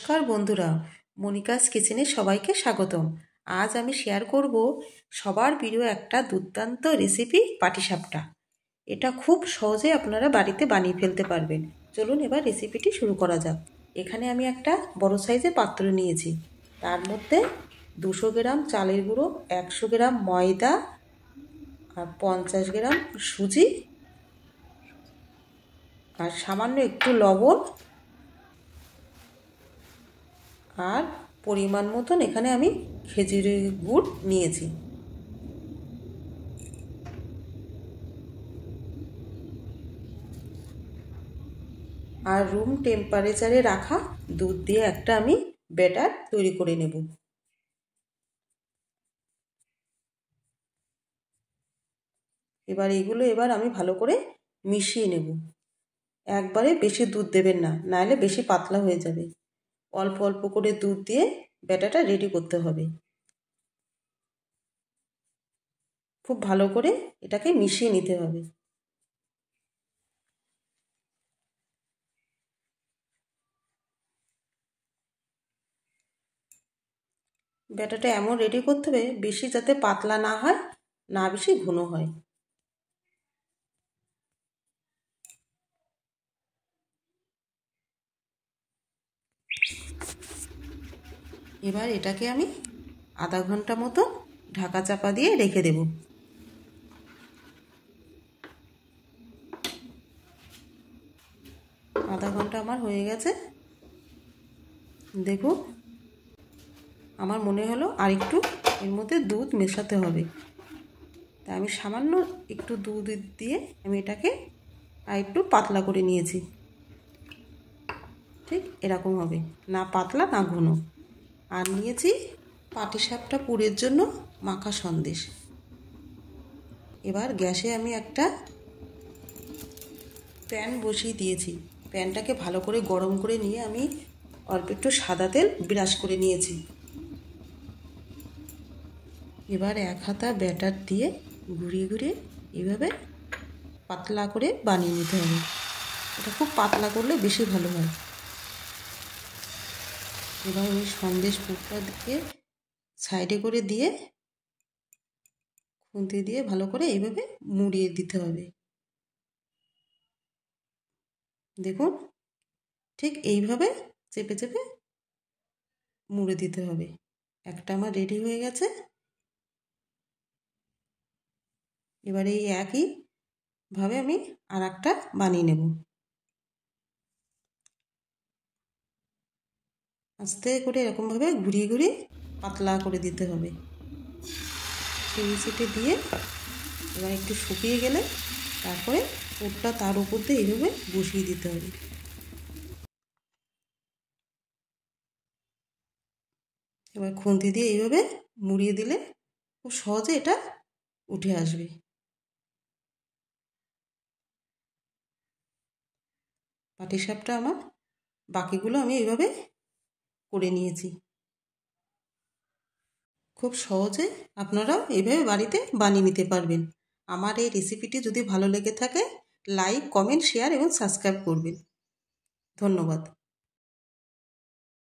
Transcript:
নমস্কার বন্ধুরা, মনিকাস কিচেনে সবাইকে স্বাগতম। আজ আমি শেয়ার করব সবার প্রিয় একটা দুর্দান্ত রেসিপি পাটিসাপটা। এটা খুব সহজে আপনারা বাড়িতে বানিয়ে ফেলতে পারবেন। চলুন এবার রেসিপিটি শুরু করা যাক। এখানে আমি একটা বড় সাইজের পাত্র নিয়েছি। তার মধ্যে 200 গ্রাম চালের গুঁড়ো, 100 গ্রাম ময়দা আর 50 গ্রাম সুজি আর সামান্য একটু লবণ আর পরিমাণ মতন এখানে আমি খেজুরের গুড় নিয়েছি। আর রুম টেম্পারেচারে রাখা দুধ দিয়ে একটা আমি ব্যাটার তৈরি করে নেব। এবার আমি ভালো করে মিশিয়ে নেব। একবারে বেশি দুধ দেবেন না, নাহলে বেশি পাতলা হয়ে যাবে। অল্প অল্প করে দুধ দিয়ে ব্যাটারটা রেডি করতে হবে। খুব ভালো করে এটাকে মিশিয়ে নিতে হবে। ব্যাটারটা এমন রেডি করতে হবে বেশি যাতে পাতলা না হয়, না বেশি ঘন হয়। এবার এটাকে আমি আধা ঘন্টা মতো ঢাকা চাপা দিয়ে রেখে দেব। আধা ঘন্টা আমার হয়ে গেছে। দেখুন, আমার মনে হলো আর একটু এর মধ্যে দুধ মেশাতে হবে, তাই আমি সামান্য একটু দুধ দিয়ে আমি এটাকে আর একটু পাতলা করে নিয়েছি। ঠিক এরকম হবে, না পাতলা না ঘন। আর নিয়েছি পাটিসাপটা পুরের জন্য মাখা সন্দেশ। এবার গ্যাসে আমি একটা প্যান বসিয়ে দিয়েছি। প্যানটাকে ভালো করে গরম করে নিয়ে আমি অল্প একটু সাদা তেল ব্রাশ করে নিয়েছি। এবার এক হাতা ব্যাটার দিয়ে ঘুরিয়ে ঘুরিয়ে এইভাবে পাতলা করে বানিয়ে নিতে হবে। এটা খুব পাতলা করলে বেশি ভালো হয়। এবার ওই সন্দেশ পুরটা দিয়ে সাইডে করে দিয়ে খুন্তি দিয়ে ভালো করে এইভাবে মুড়িয়ে দিতে হবে। দেখুন, ঠিক এইভাবে চেপে চেপে মুড়ে দিতে হবে। একটা আমার রেডি হয়ে গেছে। এবার এই একইভাবে আমি আর একটা বানিয়ে নেব। আস্তে করে এরকমভাবে ঘুরিয়ে ঘুরিয়ে পাতলা করে দিতে হবে। চিটে দিয়ে এবার একটু শুকিয়ে গেলে তারপরে পুরটা তার উপর দিয়ে এইভাবে বসিয়ে দিতে হবে। এবার খুন্তি দিয়ে এইভাবে মুড়িয়ে দিলে খুব সহজে এটা উঠে আসবে। পাটিসাপটা আমার বাকিগুলো আমি এইভাবে করে নিয়েছি। খুব সহজে আপনারাও এইভাবে বাড়িতে বানিয়ে নিতে পারবেন। আমার এই রেসিপিটি যদি ভালো লেগে থাকে লাইক, কমেন্ট, শেয়ার এবং সাবস্ক্রাইব করবেন। ধন্যবাদ।